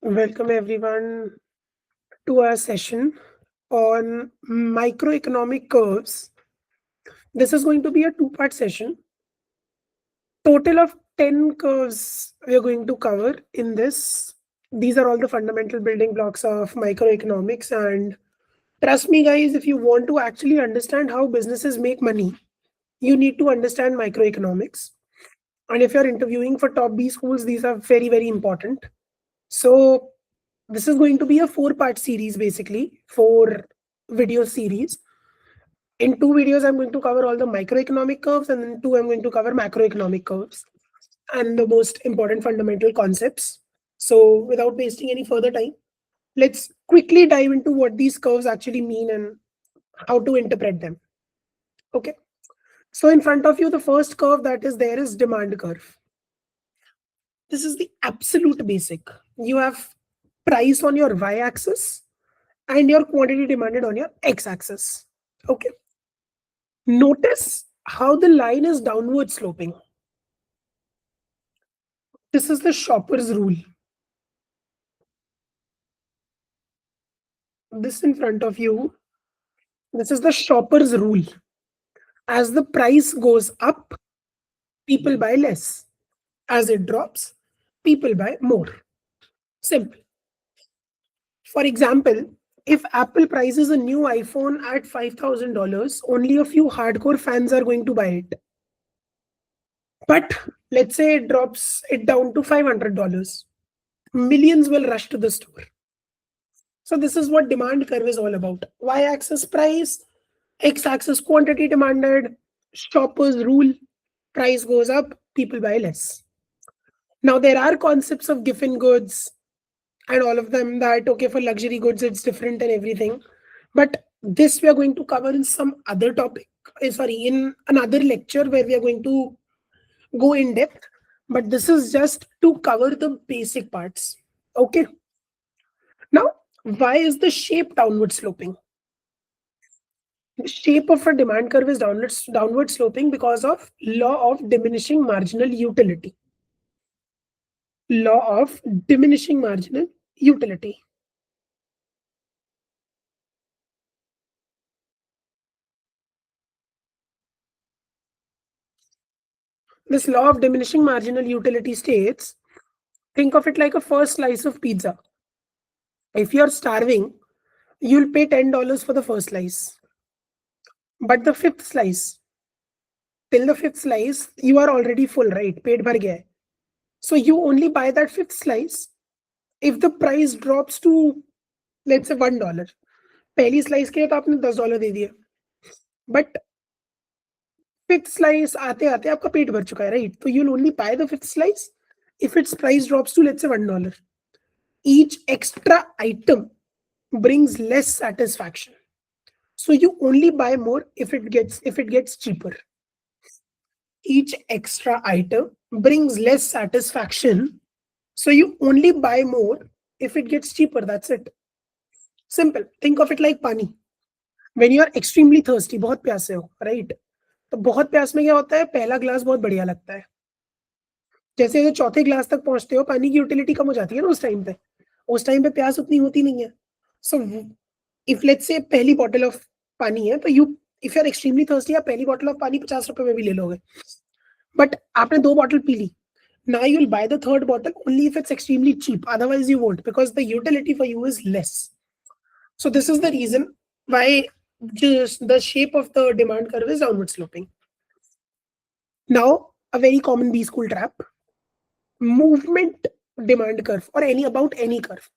Welcome everyone to our session on microeconomic curves. This is going to be a two-part session. Total of 10 curves we are going to cover in this. These are all the fundamental building blocks of microeconomics, and trust me guys, if you want to actually understand how businesses make money, you need to understand microeconomics. And if you're interviewing for top B schools, these are very, very important. So this is going to be a four-part series, basically, four video series. In two videos, I'm going to cover all the microeconomic curves, and in two, I'm going to cover macroeconomic curves and the most important fundamental concepts. So without wasting any further time, let's quickly dive into what these curves actually mean and how to interpret them. Okay. So in front of you, the first curve that is there is demand curve. This is the absolute basic. You have price on your y-axis and your quantity demanded on your x-axis. Okay. Notice how the line is downward sloping. This is the shopper's rule. This in front of you, this is the shopper's rule. As the price goes up, people buy less. As it drops, people buy more. Simple. For example, if Apple prices a new iPhone at $5,000, only a few hardcore fans are going to buy it. But let's say it drops it down to $500. Millions will rush to the store. So this is what demand curve is all about. Y-axis price, x-axis quantity demanded, shopper's rule, price goes up, people buy less. Now there are concepts of giffen goods and all of them that, okay, for luxury goods, it's different and everything. But this we are going to cover in some other topic, in another lecture where we are going to go in depth. But this is just to cover the basic parts. Okay. Now, why is the shape downward sloping? The shape of a demand curve is downward sloping because of law of diminishing marginal utility. Law of diminishing marginal utility. This law of diminishing marginal utility states, think of it like a first slice of pizza. If you're starving, you'll pay $10 for the first slice. But the fifth slice, till the fifth slice, you are already full, right? Paid bhar gaya hai. So you only buy that fifth slice if the price drops to, let's say, $1. पहली slice के लिए तो आपने $10 दे दिया, but fifth slice आते आते आपका पेट भर चुका है, राइट? तो you will only by the fifth slice if its price drops to, let's say, $1. Each extra item brings less satisfaction. So you only buy more if it gets cheaper. Each extra item brings less satisfaction. So you only buy more if it gets cheaper. That's it. Simple. Think of it like pani. When you are extremely thirsty, बहुत प्यासे हो, right? तो बहुत प्यास में क्या होता है? पहला ग्लास बहुत बढ़िया लगता है. जैसे जो चौथे ग्लास तक पहुंचते हो, पानी की यूटिलिटी कम हो जाती है ना उस टाइम पे प्यास उतनी होती नहीं है. सो इफ लेट्स से पहली बॉटल ऑफ पानी है, तो if you are extremely thirsty, आप पहली बॉटल ऑफ पानी 50 रुपए में भी ले लोगे. बट आपने 2 bottle P Lee. Now you'll buy the third bottle only if it's extremely cheap. Otherwise you won't, because the utility for you is less. So this is the reason why just the shape of the demand curve is downward sloping. Now, a very common B school trap. Movement demand curve or about any curve.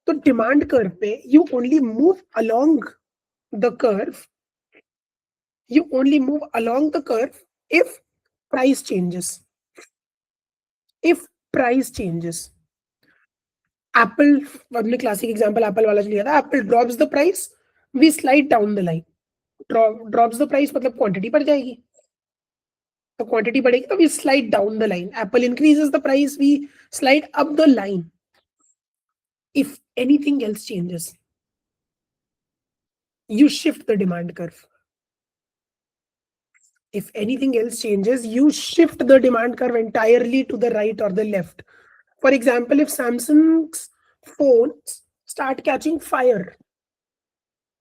So demand curve पे you only move along the curve. You only move along the curve if price changes. If price changes. Apple, हमने classic example Apple वाला लिया था. Apple drops the price, we slide down the line. Drops the price मतलब quantity बढ़ जाएगी. तो quantity बढ़ेगी तो we slide down the line. Apple increases the price, we slide up the line. If anything else changes, you shift the demand curve. If anything else changes, you shift the demand curve entirely to the right or the left. For example, if Samsung's phones start catching fire,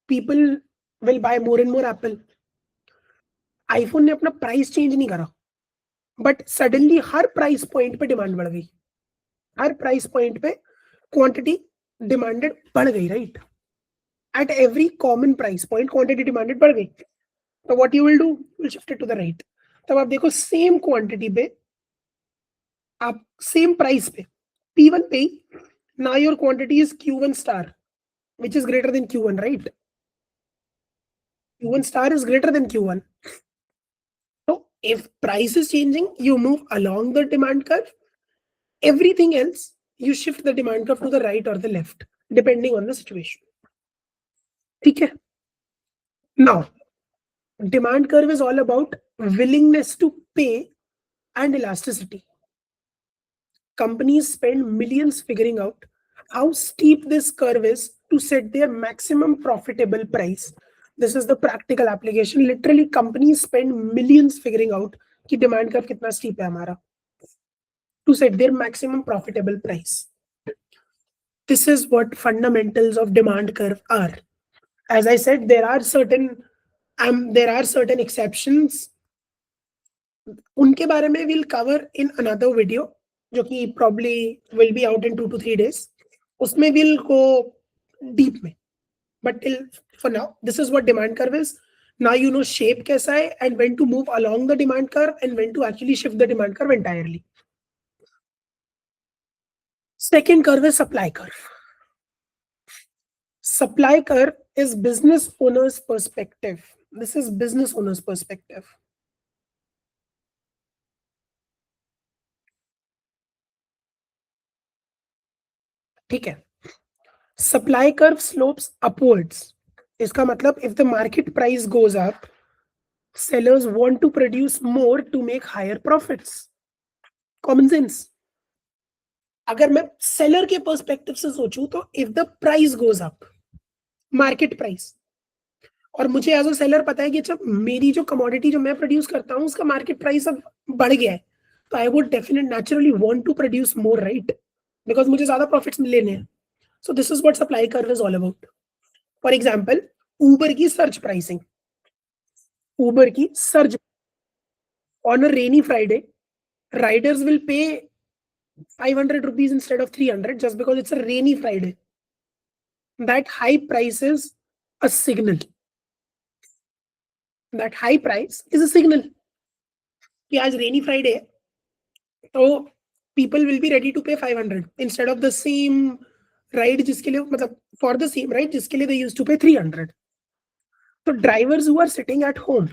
people will buy more and more Apple. iPhone ने अपना price change नहीं करा, but suddenly हर price point पे demand बढ़ गई, हर price point पे क्वांटिटी डिमांडेड बढ़ गई, right? At every common price point quantity demanded बढ़ गई, तो what you will do, will shift it to the right. तब आप देखो सेम क्वांटिटी पे, आप सेम प्राइस पे P1 पे, now your quantity is Q1 star, which is greater than Q1, right? Q1 star is greater than Q1. So if price is changing, you move along the demand curve. Everything else, you shift the demand curve to the right or the left, depending on the situation. Okay. Now, demand curve is all about willingness to pay and elasticity. Companies spend millions figuring out how steep this curve is to set their maximum profitable price. This is the practical application. Literally, companies spend millions figuring out कि demand curve कितना steep है हमारा, to set their maximum profitable price. This is what fundamentals of demand curve are. As I said, there are certain exceptions. उनके बारे में we'll cover in another video, जो कि probably will be out in 2 to 3 days. उसमें we'll go deep में. But till for now, this is what demand curve is. Now you know shape कैसा है and when to move along the demand curve and when to actually shift the demand curve entirely. Second curve is supply curve. Supply curve is business owner's perspective. This is business owner's perspective. ठीक है. Supply curve slopes upwards. इसका मतलब if the market price goes up, sellers want to produce more to make higher profits. Common sense. अगर मैं seller के perspective से सोचूं तो if the price goes up, market price, और मुझे एज अ सेलर पता है कि जब मेरी जो कमोडिटी जो मैं प्रोड्यूस करता हूँ उसका मार्केट प्राइस अब बढ़ गया है, तो I would definite naturally want to produce more, right? Because मुझे ज्यादा प्रॉफिट्स लेने हैं. So this is what supply curve is all about. For example, Uber की सर्च प्राइसिंग, उबर की surge on a rainy Friday, riders will pay 500 rupees instead of 300 just because it's a rainy Friday. That high price is a signal. That high price is a signal कि आज रेनी Friday है, तो people will be ready to pay 500 instead of the same ride जिसके लिए, मतलब for the same ride जिसके लिए they used to pay 300. तो drivers who are sitting at home,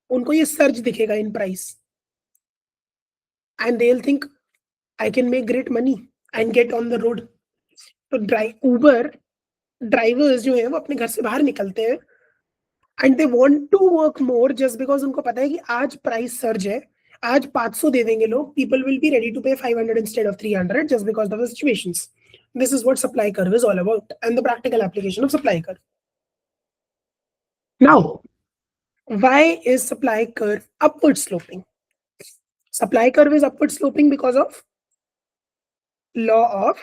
उनको ये सर्ज दिखेगा in price and they'll think I can make great money and get on the road. तो Uber drivers जो है वो अपने घर से बाहर निकलते हैं and they want to work more just because उनको पता है कि आज price surge है, आज 500 दे देंगे लोग, people will be ready to pay 500 instead of 300 just because of the situations. This is what supply curve is all about and the practical application of supply curve. Now, why is supply curve upward sloping? Supply curve is upward sloping because of law of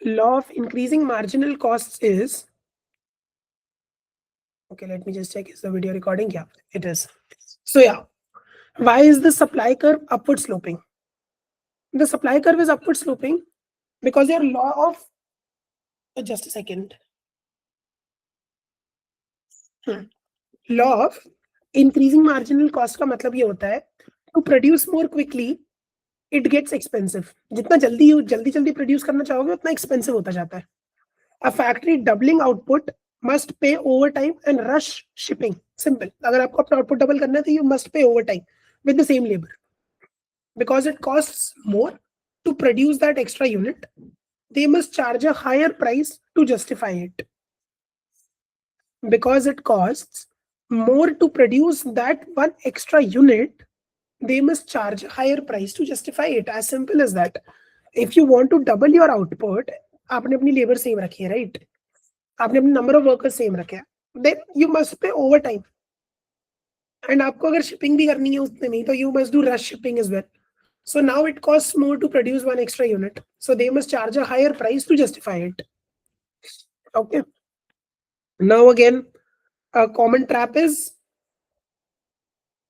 law of increasing marginal costs is, okay, let me just check, is the video recording? Yeah, it is. So yeah, why is the supply curve upward sloping? The supply curve is upward sloping because your law of, just a second, law of increasing marginal cost का मतलब ये होता है to produce more quickly it gets expensive. जितना जल्दी produce करना चाहोगे उतना एक्सपेंसिव होता जाता है. A factory doubling output must pay overtime and rush shipping. Simple. अगर आपको अपना आउटपुट डबल करना है तो you must pay overtime with the same labor. because it costs more to produce that extra unit, they must charge a higher price to justify it. Because it costs more to produce that one extra unit, they must charge a higher price to justify it. As simple as that. If you want to double your output, आपने अपनी labour same रखी है, right? आपने अपने number of workers same रखे हैं, then you must pay overtime. And आपको अगर शिपिंग भी करनी है उतने में, तो you must do rush shipping as well. So now it costs more to produce one extra unit. So they must charge a higher price to justify it. Okay. Now again, a common trap is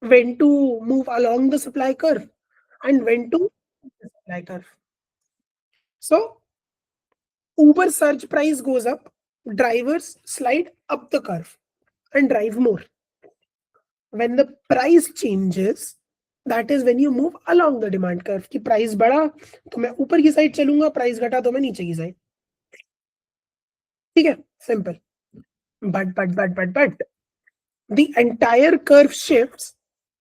when to move along the supply curve and when to the supply curve. So Uber surge price goes up, drivers slide up the curve and drive more. When the price changes, that is when you move along the demand curve. कि price बढ़ा तो मैं ऊपर की side चलूंगा, price घटा तो मैं नीचे की साइड. ठीक है, simple. But the entire curve shifts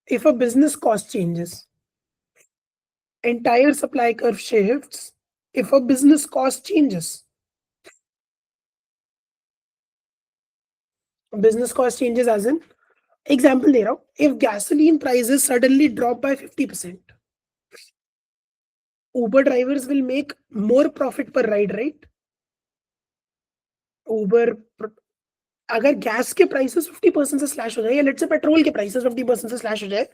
if a business cost changes. Entire supply curve shifts if a business cost changes. Business cost changes as in, example दे रहा हूं, if gasoline prices suddenly drop by 50%, Uber drivers will make more profit per ride, right? Uber, अगर gas के prices 50% से slash हो जाए, या let's say petrol के prices 50% से स्लैश हो जाए,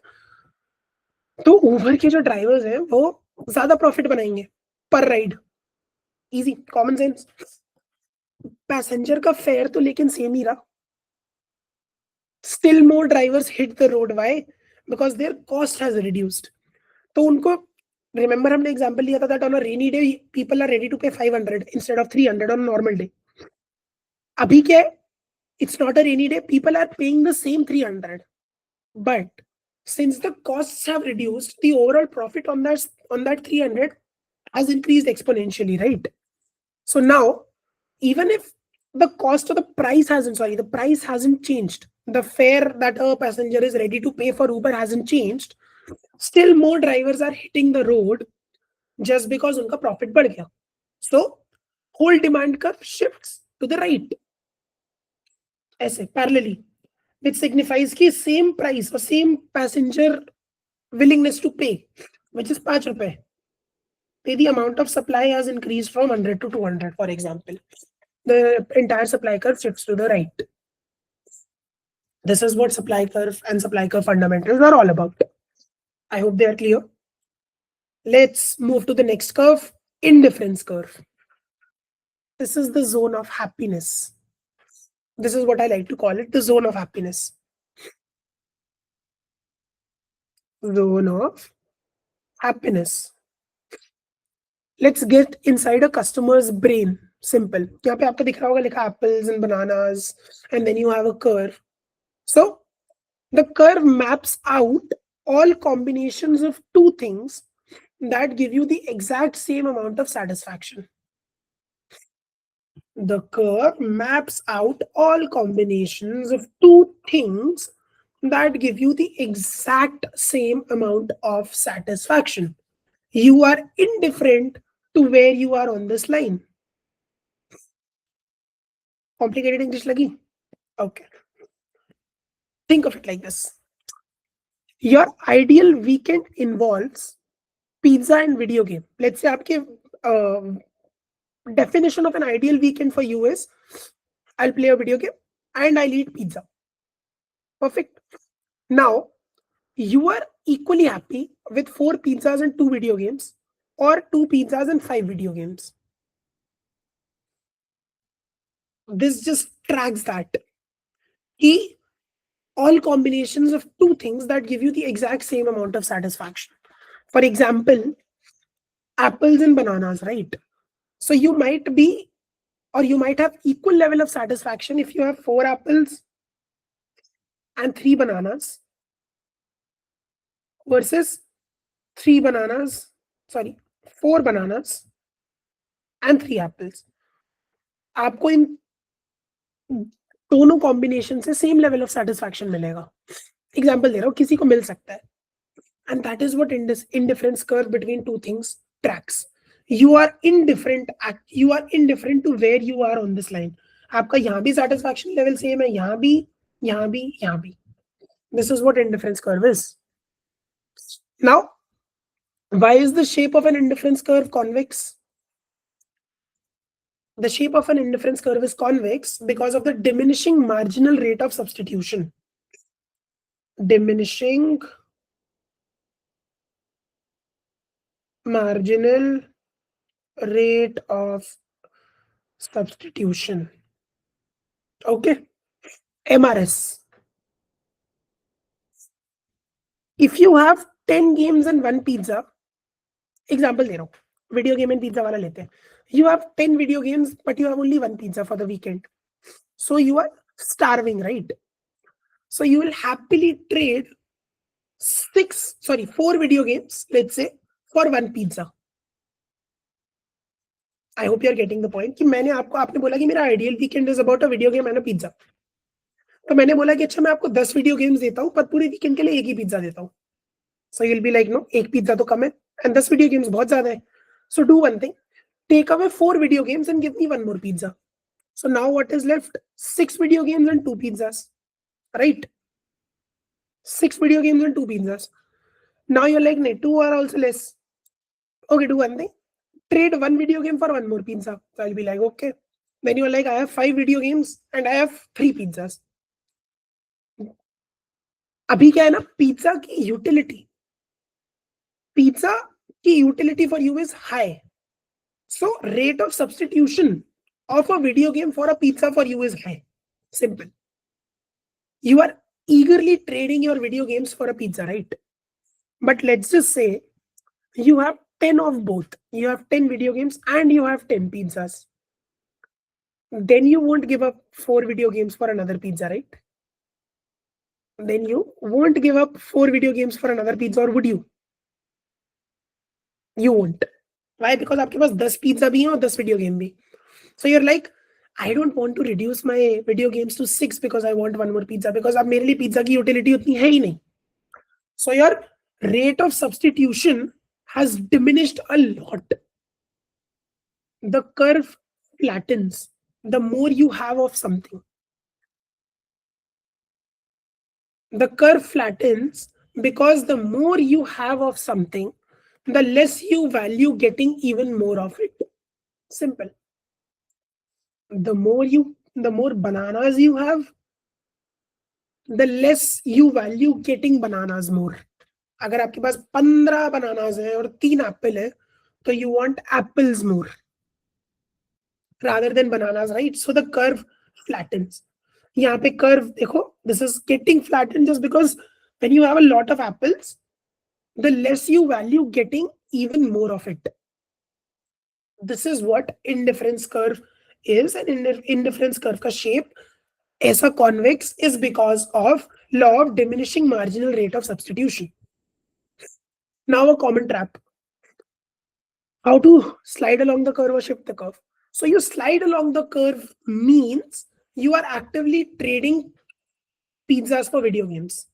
तो उबर के जो ड्राइवर्स हैं वो ज्यादा प्रॉफिट बनाएंगे per ride. Easy, common sense. Passenger का फेयर तो लेकिन सेम ही रहा. Still more drivers hit the road. Why? Because their cost has reduced. तो उनको, रिमेंबर हमने एग्जांपल लिया था that on a rainy day people are ready to pay 500 instead of 300 on normal day. अभी क्या है? It's not a rainy day, people are paying the same 300, but since the costs have reduced, the overall profit on that 300 has increased exponentially, right? So now, even if the cost of the price hasn't changed, the fare that a passenger is ready to pay for Uber hasn't changed, still more drivers are hitting the road just because उनका profit बढ़ गया. So whole demand curve shifts to the right. ऐसे parallelly, which signifies कि same price or same passenger willingness to pay, which is 5 रुपए, the amount of supply has increased from 100 to 200, for example. The entire supply curve shifts to the right. This is what supply curve and supply curve fundamentals are all about. I hope they are clear. Let's move to the next curve, indifference curve. This is the zone of happiness. This is what I like to call it, the zone of happiness. Zone of happiness. Let's get inside a customer's brain. Simple. यहाँ पे आपको दिख रहा होगा लिखा apples and bananas, and then you have a curve. So the curve maps out all combinations of two things that give you the exact same amount of satisfaction. The curve maps out all combinations of two things that give you the exact same amount of satisfaction. You are indifferent to where you are on this line. Complicated English lagi? Okay. Think of it like this. Your ideal weekend involves pizza and video game. Let's say आपके definition of an ideal weekend for you is, I'll play a video game and I'll eat pizza. Perfect. Now, you are equally happy with 4 pizzas and 2 video games, or 2 pizzas and 5 video games. This just tracks that. All combinations of two things that give you the exact same amount of satisfaction. For example, apples and bananas, right? So you might be, or you might have equal level of satisfaction if you have 4 apples and 3 bananas versus 4 bananas and 3 apples. आपको इन दोनों combination से same level of satisfaction मिलेगा. Example दे रहा हूँ, किसी को मिल सकता है And that is what indifference curve between two things tracks. You are indifferent. You are indifferent to where you are on this line. आपका यहाँ भी satisfaction level same है, यहाँ भी, यहाँ भी, यहाँ भी. This is what indifference curve is. Now, why is the shape of an indifference curve convex? The shape of an indifference curve is convex because of the diminishing marginal rate of substitution. Diminishing marginal rate of substitution. Okay. MRS. If you have 10 games and 1 pizza, example दे रहा हूँ, video game and pizza वाला लेते हैं. You have 10 video games, but you have only 1 pizza for the weekend. So you are starving, right? So you will happily trade 4 video games, let's say, for 1 pizza. I hope you are getting the point. कि मैंने आपने बोला कि मेरा ideal weekend is about a video game and a pizza. तो मैंने बोला कि अच्छा मैं आपको 10 वीडियो गेम्स देता हूँ पर पूरे वीकेंड के लिए एक ही पिज्जा देता हूँ. So you'll be like, no, एक पिज्जा तो कम है and 10 वीडियो गेम्स बहुत ज्यादा है. So do one thing, take away 4 video games and give me 1 more pizza. So now what is left? 6 video games and 2 pizzas, right? 6 video games and 2 pizzas. Now you're like, no, 2 are also less. Okay, do one thing, trade 1 video game for 1 more pizza. So I'll be like, okay. Then you're like, I have 5 video games and I have 3 pizzas. अभी क्या है ना, pizza की utility for you is high. So rate of substitution of a video game for a pizza for you is high. Simple. You are eagerly trading your video games for a pizza, right? But let's just say you have 10 of both. You have 10 video games and you have 10 pizzas. Then you won't give up 4 video games for another pizza, right? Then you won't give up 4 video games for another pizza, or would you? You won't. Why? Because आपके पास 10 pizza भी हैं और 10 video game भी. So you're like, I don't want to reduce my video games to 6 because I want 1 more pizza, because अब मेरे लिए pizza की utility उतनी है ही नहीं. So your rate of substitution has diminished a lot. The curve flattens the more you have of something. The curve flattens because the more you have of something, the less you value getting even more of it. Simple. The more bananas you have, the less you value getting bananas more. अगर आपके पास 15 bananas है और 3 apple है, तो you want apples more rather than bananas, right? So the curve flattens. यहाँ पे curve देखो, this is getting flattened just because when you have a lot of apples, the less you value getting even more of it. This is what indifference curve is. And indifference curve का shape ऐसा convex is because of law of diminishing marginal rate of substitution. Now a common trap. How to slide along the curve or shift the curve? So you slide along the curve means you are actively trading pizzas for video games,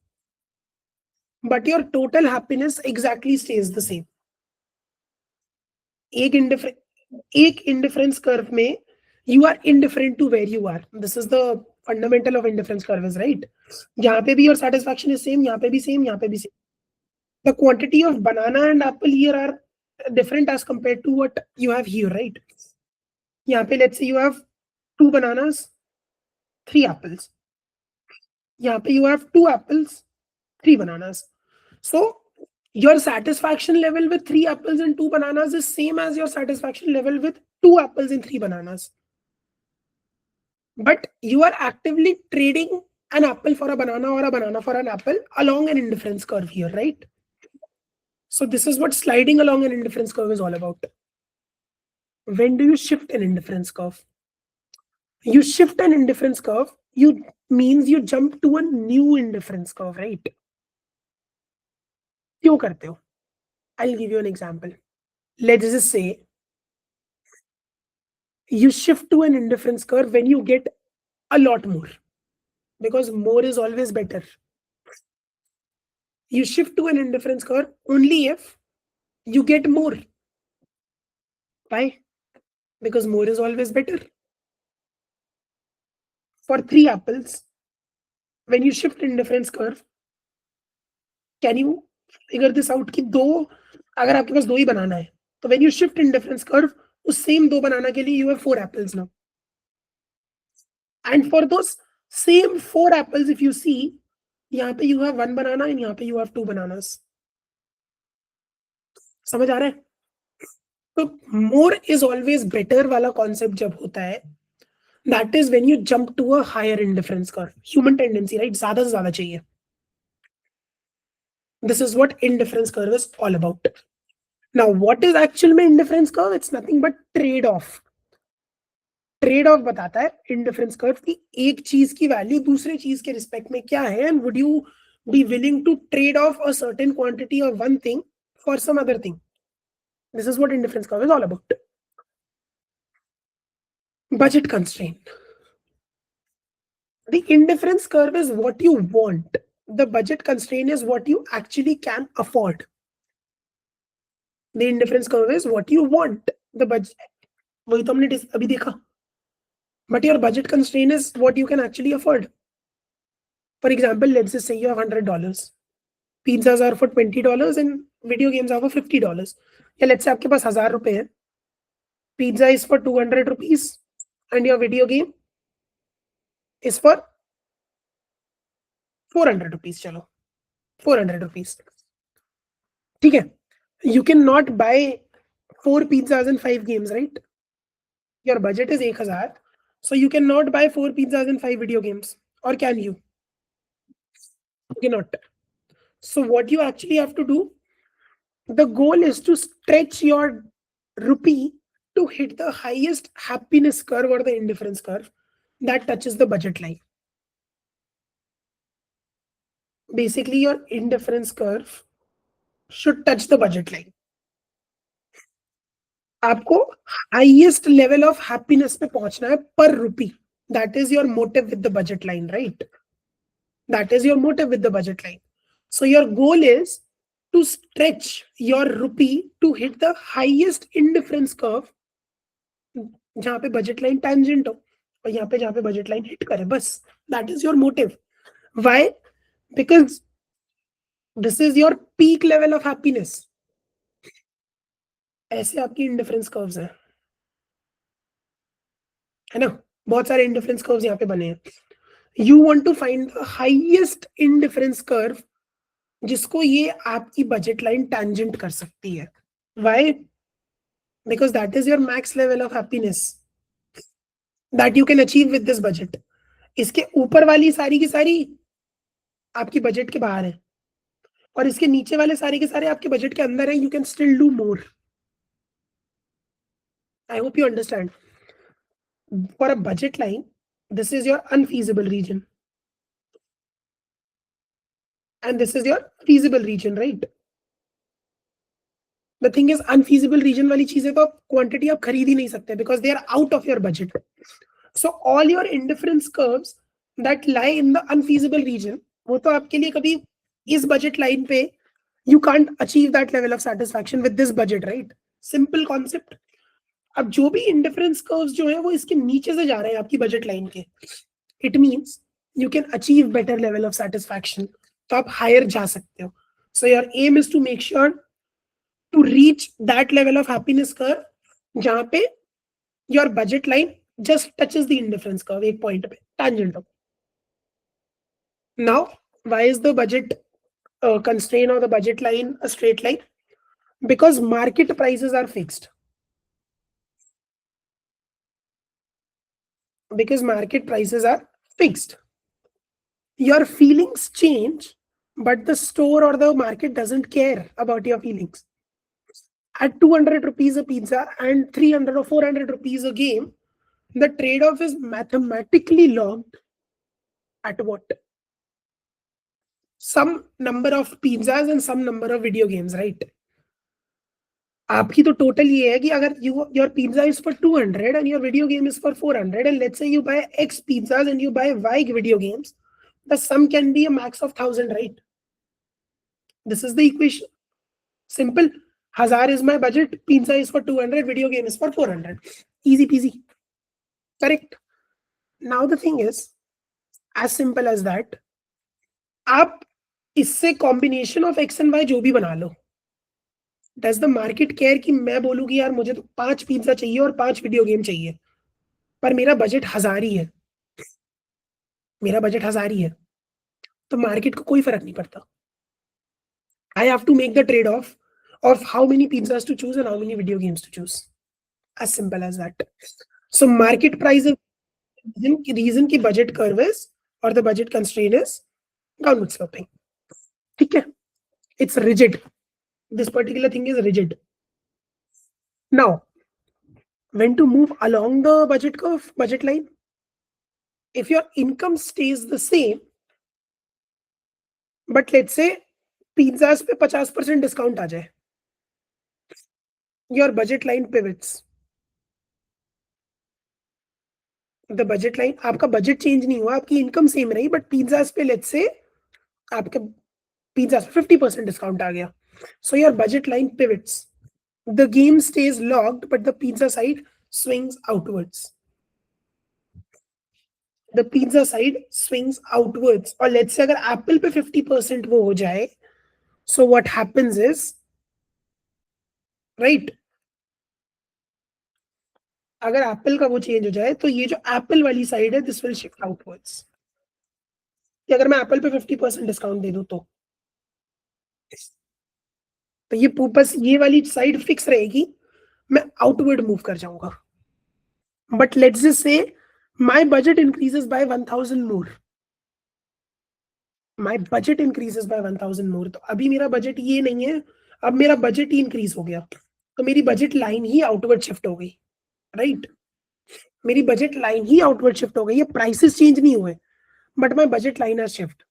but your total happiness exactly stays the same. एक indifference curve में you are indifferent to where you are. This is the fundamental of indifference curve, is right. यहाँ पे भी your satisfaction is same, यहाँ पे भी same, यहाँ पे भी same. The quantity of banana and apple here are different as compared to what you have here, right? यहाँ पे let's say you have 2 bananas, 3 apples. यहाँ पे you have 2 apples, 3 bananas. So your satisfaction level with 3 apples and 2 bananas is same as your satisfaction level with 2 apples and 3 bananas. But you are actively trading an apple for a banana or a banana for an apple along an indifference curve here, right? So this is what sliding along an indifference curve is all about. When do you shift an indifference curve? You shift an indifference curve, means you jump to a new indifference curve, right? क्यों करते हो? I'll give you an example. Let's just say you shift to an indifference curve when you get a lot more, because more is always better. You shift to an indifference curve only if you get more. Why? Because more is always better. For 3 apples, when you shift indifference curve, can you figure this out कि दो, अगर आपके पास दो ही बनाना है, तो when you shift indifference curve, उस same दो बनाना के लिए you have 4 apples now. And for those same 4 apples, if you see, यहाँ पे you have 1 banana and यहाँ पे you have 2 bananas. समझ आ रहा है? तो more is always better वाला concept जब होता है, that is when you jump to a higher indifference curve. Human tendency, right? ज़्यादा से ज़्यादा चाहिए. This is what indifference curve is all about. Now, what is actual में indifference curve? It's nothing but trade-off. Trade off बताता है indifference curve की एक चीज की वैल्यू दूसरे चीज के रिस्पेक्ट में क्या है, and would you be willing to trade off a certain quantity of one thing for some other thing. This is what indifference curve is all about. Budget constraint. The indifference curve is what you want. The budget constraint is what you actually can afford. The indifference curve is what you want. The budget, वही तो हमने अभी देखा. But your budget constraint is what you can actually afford. For example, let's just say you have $100. Pizzas are for $20 and video games are for $50. या let's say आपके पास 1000 रुपए है. Pizza is for 200 rupees and your video game is for 400 rupees. चलो 400 rupees. ठीक है. You cannot buy 4 pizzas and 5 games, right? Your budget is 1000. So you cannot buy 4 pizzas and 5 video games. Or can you? You cannot. So what you actually have to do, the goal is to stretch your rupee to hit the highest happiness curve or the indifference curve that touches the budget line. Basically, your indifference curve should touch the budget line. आपको highest level of happiness पे पहुंचना है पर rupee. That is your motive with the budget line, right? That is your motive with the budget line. So your goal is to stretch your rupee to hit the highest indifference curve जहां पे budget line tangent हो और यहाँ पे जहां पे budget line hit करे. बस that is your motive. Why? Because this is your peak level of happiness. ऐसे आपकी इंडिफरेंस कर्व्स हैं, है ना? बहुत सारे इंडिफरेंस कर्व्स यहाँ पे बने हैं. You want to find the highest indifference curve जिसको ये आपकी बजट लाइन टेंजेंट कर सकती है. Why? Because that is your max level of happiness that you can achieve with this budget. इसके ऊपर वाली सारी की सारी आपकी बजट के बाहर है और इसके नीचे वाले सारे के सारे आपके बजट के अंदर है. You can still do more. I hope you understand. For a budget line, this is your unfeasible region. And this is your feasible region, right? The thing is, unfeasible region वाली चीजें तो quantity आप खरीद ही नहीं सकते because they are out of your budget. So all your indifference curves that lie in the unfeasible region, वो तो आपके लिए कभी इस budget line पे you can't achieve that level of satisfaction with this budget, right? Simple concept. अब जो भी इंडिफरेंस कर्व्स जो है वो इसके नीचे से जा रहे हैं आपकी बजट लाइन के, it means you can achieve better level of satisfaction. तो आप हायर जा सकते हो. So your aim is to make sure to reach that level of happiness curve जहां पे your budget line just touches the indifference curve एक point पे tangent हो. Now why is the budget constraint और the budget line a straight line? Because market prices are fixed. Because market prices are fixed. Your feelings change, but the store or the market doesn't care about your feelings. At 200 rupees a pizza and 300 or 400 rupees a game, the trade-off is mathematically logged at what? Some number of pizzas and some number of video games, right? आपकी तो total ये है कि अगर your pizza is for 200 and your video game is for 400 and let's say you buy X pizzas and you buy Y video games, the sum can be a max of 1000, right? This is the equation. Simple. 1000 is my budget. Pizza is for 200. Video game is for 400. Easy peasy. Correct. Now the thing is, as simple as that. आप इससे combination of X and Y जो भी बना लो. Does the market care कि मैं बोलूँ कि यार मुझे तो 5 पिज्जा चाहिए और 5 वीडियो गेम चाहिए, पर मेरा बजट 1000 ही है, मेरा बजट 1000 ही है, तो मार्केट को कोई फर्क नहीं पड़ता. I have to make the trade-off of how many pizzas to choose and how many video games to choose. As simple as that. So market price is reason ki budget curve is or the budget constraint is downward sloping. Okay. It's rigid. This particular thing is rigid. Now, when to move along the budget curve, budget line? If your income stays the same, but let's say pizzas पे 50% discount आ जाए, your budget line pivots. The budget line, आपका budget change नहीं हुआ, आपकी income same रही, but pizzas पे let's say आपके pizzas पे 50% डिस्काउंट आ गया. So your budget line pivots. The game stays locked, but the pizza side swings outwards. The pizza side swings outwards. और let's say अगर Apple पे 50% वो हो जाए, so what happens is, right? अगर एप्पल का वो चेंज हो जाए तो ये जो एप्पल वाली साइड है दिस विल शिफ्ट आउटवर्ड्स. अगर मैं एप्पल पे 50% डिस्काउंट दे दूं तो ये बस ये वाली साइड फिक्स रहेगी, मैं आउटवर्ड मूव कर जाऊंगा. But let's just say my budget increases by 1000 more. My budget increases by 1000 मोर. तो अभी मेरा बजट ये नहीं है, अब मेरा बजट ही इंक्रीज हो गया, तो मेरी बजट लाइन ही आउटवर्ड शिफ्ट हो गई. राइट, मेरी बजट लाइन ही आउटवर्ड शिफ्ट हो गई है. प्राइसेस चेंज नहीं हुए, but my budget line has shift.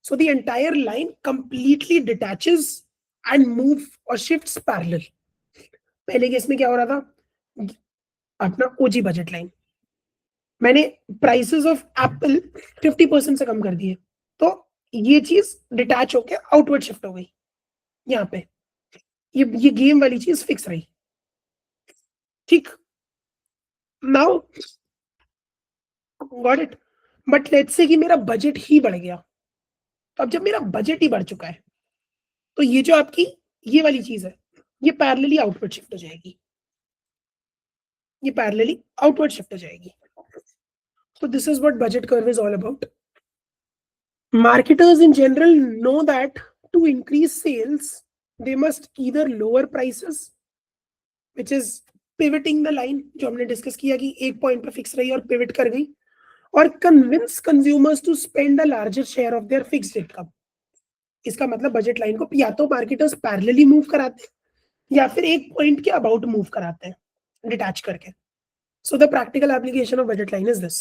So the entire line completely detaches and move और शिफ्ट्स पैरेलल. पहले केस में क्या हो रहा था, अपना ओजी बजट लाइन, मैंने प्राइसेस ऑफ एप्पल 50% से कम कर दिए, तो ये चीज डिटैच होकर आउटवर्ड शिफ्ट हो गई. यहाँ पे ये गेम वाली चीज फिक्स रही. ठीक, now got it. But let's say कि मेरा बजट ही बढ़ गया. तो अब जब मेरा बजट ही बढ़ चुका है, तो ये जो आपकी ये वाली चीज है, ये पैरेलली आउटवर्ड शिफ्ट हो जाएगी, ये पैरेलली आउटवर्ड शिफ्ट हो जाएगी. So this is what budget curve is all about. Marketers in general know that to increase sales, they must either lower prices, which is pivoting the line, जो हमने discuss किया कि एक point पे fix रही और पिवट कर गई, और convince consumers to spend a larger share of their fixed income. इसका मतलब बजट लाइन को या तो मार्केटर्स पैरेलली मूव कराते हैं या फिर एक पॉइंट के अबाउट मूव कराते हैं डिटैच करके. So the practical application of budget line is this.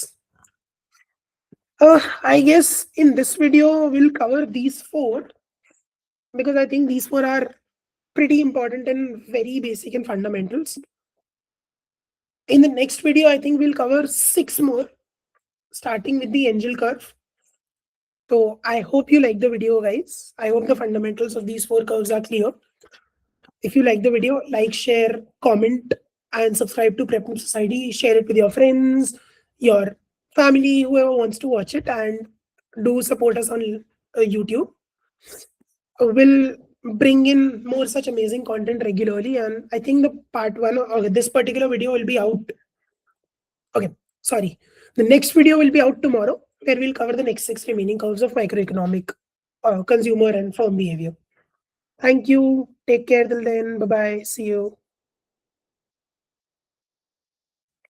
I guess in this video we'll cover these 4 because I think these 4 are pretty important and very basic and fundamentals. In the next video, I think we'll cover 6 more, starting with the angel curve. So I hope you like the video, guys. I hope the fundamentals of these 4 curves are clear. If you like the video, like, share, comment, and subscribe to Prep Society. Share it with your friends, your family, whoever wants to watch it, and do support us on YouTube. We'll bring in more such amazing content regularly, and I think the part 1 of this particular video will be out. Okay, sorry. The next video will be out tomorrow, where we'll cover the next 6 remaining curves of microeconomic, consumer and firm behavior. Thank you. Take care till then. Bye-bye. See you.